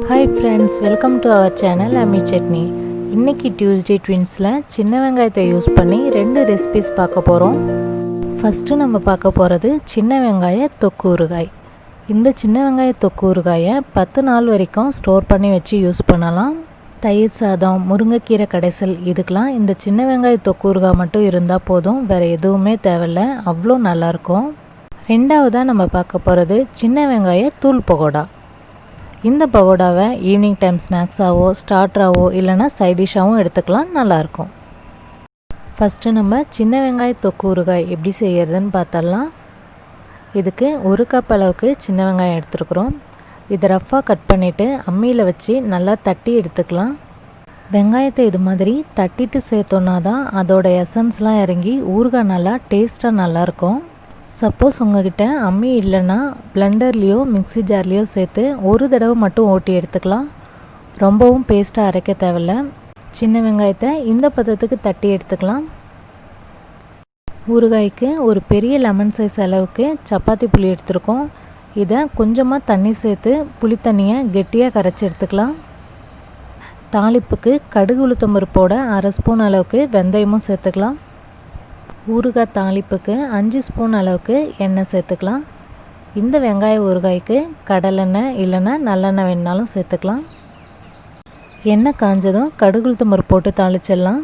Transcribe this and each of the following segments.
Hi friends, welcome to our channel Ammi Chutney. இன்னைக்கு Tuesday Twinsல சின்ன வெங்காயத்தை யூஸ் பண்ணி ரெண்டு ரெசிபீஸ் பார்க்க போறோம். ஃபர்ஸ்ட் நம்ம பார்க்க போறது சின்ன வெங்காய தொக்கு ஊறுகாய். இந்த சின்ன வெங்காய தொக்கு ஊறுகாயை 10 நாள் வரைக்கும் ஸ்டோர் பண்ணி வச்சு யூஸ் பண்ணலாம். தயிர் சாதம், முருங்கைக்கீரை கடைசல் இதுக்கெல்லாம் இந்த சின்ன வெங்காய தொக்கு ஊறுகாய் மட்டும் இருந்தால் போதும், வேறு எதுவுமே தேவையில்லை, அவ்வளோ நல்லாயிருக்கும். ரெண்டாவதாக நம்ம பார்க்க போகிறது சின்ன வெங்காய தூள் பகோடா. இந்த பகோடாவை ஈவினிங் டைம் ஸ்நாக்ஸாவோ ஸ்டார்டராகவோ இல்லைனா சைட் டிஷ்ஷாகவும் எடுத்துக்கலாம், நல்லாயிருக்கும். ஃபஸ்ட்டு நம்ம சின்ன வெங்காய தொக்கு ஊறுகாய் எப்படி செய்கிறதுன்னு பார்த்தரலாம். இதுக்கு 1 கப் அளவுக்கு சின்ன வெங்காயம் எடுத்துருக்குறோம். இதை ரஃப்பாக கட் பண்ணிவிட்டு அம்மியில் வச்சு நல்லா தட்டி எடுத்துக்கலாம். வெங்காயத்தை இது மாதிரி தட்டிட்டு சேர்த்தோன்னா தான் அதோட எசன்ஸ்லாம் இறங்கி ஊறுகாய் நல்லா டேஸ்ட்டாக நல்லாயிருக்கும். சப்போஸ் உங்கள்கிட்ட அம்மி இல்லைன்னா பிளெண்டர்லேயோ மிக்ஸி ஜார்லேயோ சேர்த்து ஒரு தடவை மட்டும் ஓட்டி எடுத்துக்கலாம். ரொம்பவும் பேஸ்ட்டாக அரைக்க தேவையில்ல. சின்ன வெங்காயத்தை இந்த பதத்துக்கு தட்டி எடுத்துக்கலாம். ஊறுகாய்க்கு ஒரு பெரிய லெமன் சைஸ் அளவுக்கு சப்பாத்தி புளி எடுத்துருக்கோம். இதை கொஞ்சமாக தண்ணி சேர்த்து புளி தண்ணியை கெட்டியாக கரைச்சி எடுத்துக்கலாம். தாளிப்புக்கு கடுகு உளுத்தம் பருப்போட 1/2 ஸ்பூன் அளவுக்கு வெந்தயமும் சேர்த்துக்கலாம். ஊறுகாய் தாளிப்புக்கு 5 ஸ்பூன் அளவுக்கு எண்ணெய் சேர்த்துக்கலாம். இந்த வெங்காய ஊறுகாய்க்கு கடலெண்ணெய் இல்லைன்னா நல்லெண்ணெய் வேணுனாலும் சேர்த்துக்கலாம். எண்ணெய் காஞ்சதும் கடுகு உளுத்தம் பருப்பு போட்டு தாளிச்சிடலாம்.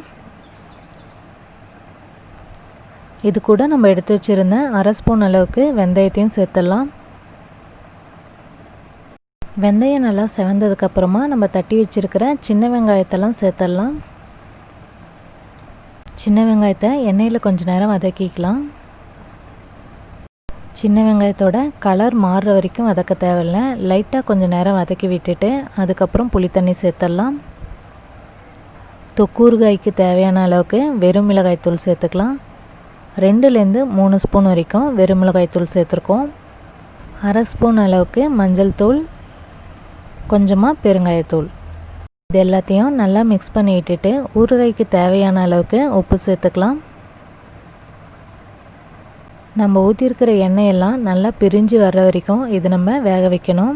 இது கூட நம்ம எடுத்து வச்சுருந்த 1/2 ஸ்பூன் அளவுக்கு வெந்தயத்தையும் சேர்த்துடலாம். வெந்தயம் நல்லா செவந்ததுக்கப்புறமா நம்ம தட்டி வச்சுருக்கிற சின்ன வெங்காயத்தெல்லாம் சேர்த்துடலாம். சின்ன வெங்காயத்தை எண்ணெயில் கொஞ்சம் நேரம் வதக்கிக்கலாம். சின்ன வெங்காயத்தோட கலர் மாறுற வரைக்கும் வதக்க தேவையில்லை, லைட்டாக கொஞ்சம் நேரம் வதக்கி விட்டுட்டு அதுக்கப்புறம் புளி தண்ணி சேர்த்துடலாம். தொக்கு ஊறுகாய்க்கு தேவையான அளவுக்கு வெறும் மிளகாய்த்தூள் சேர்த்துக்கலாம். 2லேருந்து 3 ஸ்பூன் வரைக்கும் வெறும் மிளகாய்த்தூள் சேர்த்துருக்கோம். 1/2 ஸ்பூன் அளவுக்கு மஞ்சள் தூள், கொஞ்சமாக பெருங்காயத்தூள். இது எல்லாத்தையும் நல்லா மிக்ஸ் பண்ணி விட்டுட்டு ஊறுகாய்க்கு தேவையான அளவுக்கு உப்பு சேர்த்துக்கலாம். நம்ம ஊற்றிருக்கிற எண்ணெயெல்லாம் நல்லா பிரிஞ்சு வர்ற வரைக்கும் இது நம்ம வேக வைக்கணும்.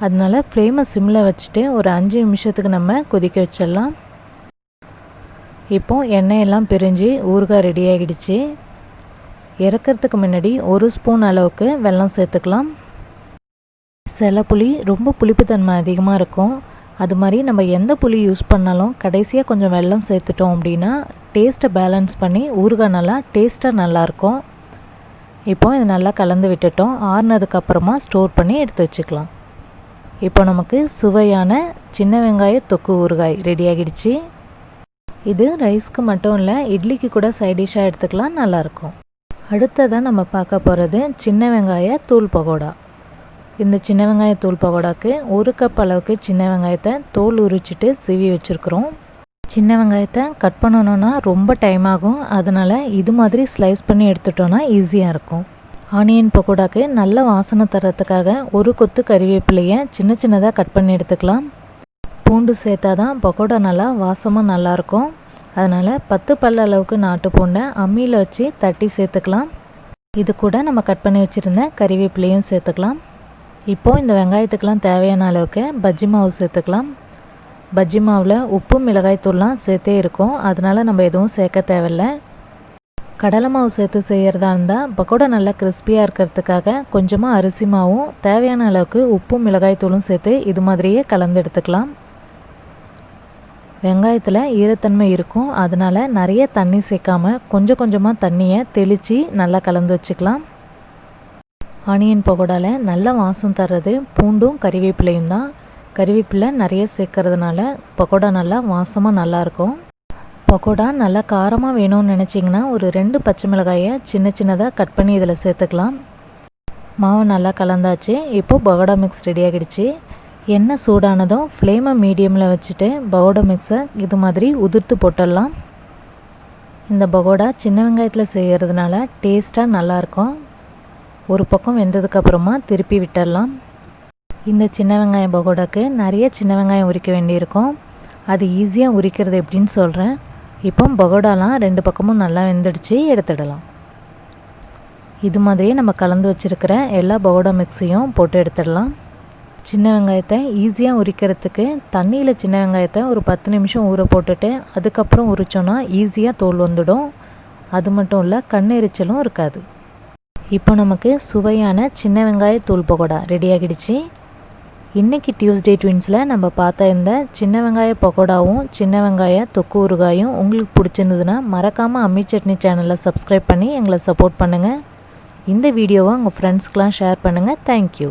அதனால ஃப்ளேமை சிம்மில் வச்சுட்டு ஒரு 5 நிமிஷத்துக்கு நம்ம கொதிக்க வச்சிடலாம். இப்போ எண்ணெயெல்லாம் பிரிஞ்சு ஊறுகாய் ரெடி ஆகிடுச்சு. இறக்கிறதுக்கு முன்னாடி 1 ஸ்பூன் அளவுக்கு வெல்லம் சேர்த்துக்கலாம். சில புளி ரொம்ப புளிப்புத்தன்மை அதிகமாக இருக்கும். அது மாதிரி நம்ம எந்த புளி யூஸ் பண்ணாலும் கடைசியாக கொஞ்சம் வெல்லம் சேர்த்துட்டோம் அப்படின்னா டேஸ்ட்டை பேலன்ஸ் பண்ணி ஊறுகாய் நல்லா டேஸ்ட்டாக நல்லாயிருக்கும். இப்போ இது நல்லா கலந்து விட்டுட்டோம். ஆறுனதுக்கப்புறமா ஸ்டோர் பண்ணி எடுத்து வச்சுக்கலாம். இப்போ நமக்கு சுவையான சின்ன வெங்காய தொக்கு ஊறுகாய் ரெடி ஆகிடுச்சு. இது ரைஸ்க்கு மட்டும் இல்லை, இட்லிக்கு கூட சைட் டிஷ்ஷாக எடுத்துக்கலாம், நல்லாயிருக்கும். அடுத்ததாக நம்ம பார்க்க போகிறது சின்ன வெங்காய தூள் பகோடா. இந்த சின்ன வெங்காய தூள் பகோடாக்கு 1 கப் அளவுக்கு சின்ன வெங்காயத்தை தோல் உரிச்சிட்டு சீவி வச்சுருக்குறோம். சின்ன வெங்காயத்தை கட் பண்ணணுன்னா ரொம்ப டைம் ஆகும், அதனால் இது மாதிரி ஸ்லைஸ் பண்ணி எடுத்துட்டோன்னா ஈஸியாக இருக்கும். ஆனியன் பகோடாக்கு நல்ல வாசனை தரத்துக்காக 1 கொத்து கறிவேப்பிலையை சின்ன சின்னதாக கட் பண்ணி எடுத்துக்கலாம். பூண்டு சேர்த்தா தான் பகோடா நல்லா வாசமாக நல்லாயிருக்கும். அதனால் 10 பல் அளவுக்கு நாட்டு பூண்டை அம்மியில் வச்சு தட்டி சேர்த்துக்கலாம். இது கூட நம்ம கட் பண்ணி வச்சுருந்த கறிவேப்பிலையும் சேர்த்துக்கலாம். இப்போது இந்த வெங்காயத்துக்கெலாம் தேவையான அளவுக்கு பஜ்ஜி மாவு சேர்த்துக்கலாம். பஜ்ஜி மாவில் உப்பு மிளகாய்த்தூள்லாம் சேர்த்தே இருக்கும், அதனால் நம்ம எதுவும் சேர்க்க தேவையில்லை. கடலை மாவு சேர்த்து செய்கிறதா இருந்தால் பக்கோடா நல்லா கிறிஸ்பியாக இருக்கிறதுக்காக கொஞ்சமாக அரிசி மாவும் தேவையான அளவுக்கு உப்பும் மிளகாய்த்தூளும் சேர்த்து இது மாதிரியே கலந்து எடுத்துக்கலாம். வெங்காயத்தில் ஈரத்தன்மை இருக்கும், அதனால் நிறைய தண்ணி சேர்க்காமல் கொஞ்சம் கொஞ்சமாக தண்ணியை தெளித்து நல்லா கலந்து வச்சுக்கலாம். ஆனியன் பகோடாவில் நல்ல வாசம் தர்றது பூண்டும் கறிவேப்பிலையும் தான். கறிவேப்பிலை நிறைய சேர்க்கறதுனால பகோடா நல்லா வாசமாக நல்லாயிருக்கும். பகோடா நல்லா காரமாக வேணும்னு நினச்சிங்கன்னா ஒரு 2 பச்சை மிளகாயை சின்ன சின்னதாக கட் பண்ணி இதில் சேர்த்துக்கலாம். மாவு நல்லா கலந்தாச்சு. இப்போது பகோடா மிக்ஸ் ரெடி ஆகிடுச்சு. எண்ணெய் சூடானதும் ஃப்ளேமை மீடியமில் வச்சுட்டு பகோடா மிக்ஸை இது மாதிரி உதிர்த்து போட்டுடலாம். இந்த பகோடா சின்ன வெங்காயத்தில் செய்கிறதுனால டேஸ்ட்டாக நல்லாயிருக்கும். ஒரு பக்கம் வெந்ததுக்கப்புறமா திருப்பி விட்டுடலாம். இந்த சின்ன வெங்காயம் பகோடாக்கு நிறைய சின்ன வெங்காயம் உரிக்க வேண்டியிருக்கும். அது ஈஸியாக உரிக்கிறது எப்படின்னு சொல்கிறேன். இப்போ பகோடாலாம் 2 பக்கமும் நல்லா வெந்துடுச்சு, எடுத்துடலாம். இது மாதிரியே நம்ம கலந்து வச்சுருக்கிற எல்லா பகோடா மிக்ஸையும் போட்டு எடுத்துடலாம். சின்ன வெங்காயத்தை ஈஸியாக உரிக்கிறதுக்கு தண்ணியில் சின்ன வெங்காயத்தை ஒரு 10 நிமிஷம் ஊற போட்டுட்டு அதுக்கப்புறம் உரிச்சோன்னா ஈஸியாக தோல் வந்துடும். அது மட்டும் இல்லை, கண் எரிச்சலும் இருக்காது. இப்போ நமக்கு சுவையான சின்ன வெங்காய தூள் பக்கோடா ரெடி ஆகிடுச்சு. இன்றைக்கி டியூஸ்டே ட்வின்ஸில் நம்ம பார்த்த இந்த சின்ன வெங்காய பக்கோடாவும் சின்ன வெங்காய தொக்கு ஊறுகாயும் உங்களுக்கு பிடிச்சிருந்ததுன்னா மறக்காமல் அம்மி சட்னி சேனலை சப்ஸ்கிரைப் பண்ணி எங்களை சப்போர்ட் பண்ணுங்கள். இந்த வீடியோவை உங்கள் ஃப்ரெண்ட்ஸ்க்கெலாம் ஷேர் பண்ணுங்கள். தேங்க்யூ.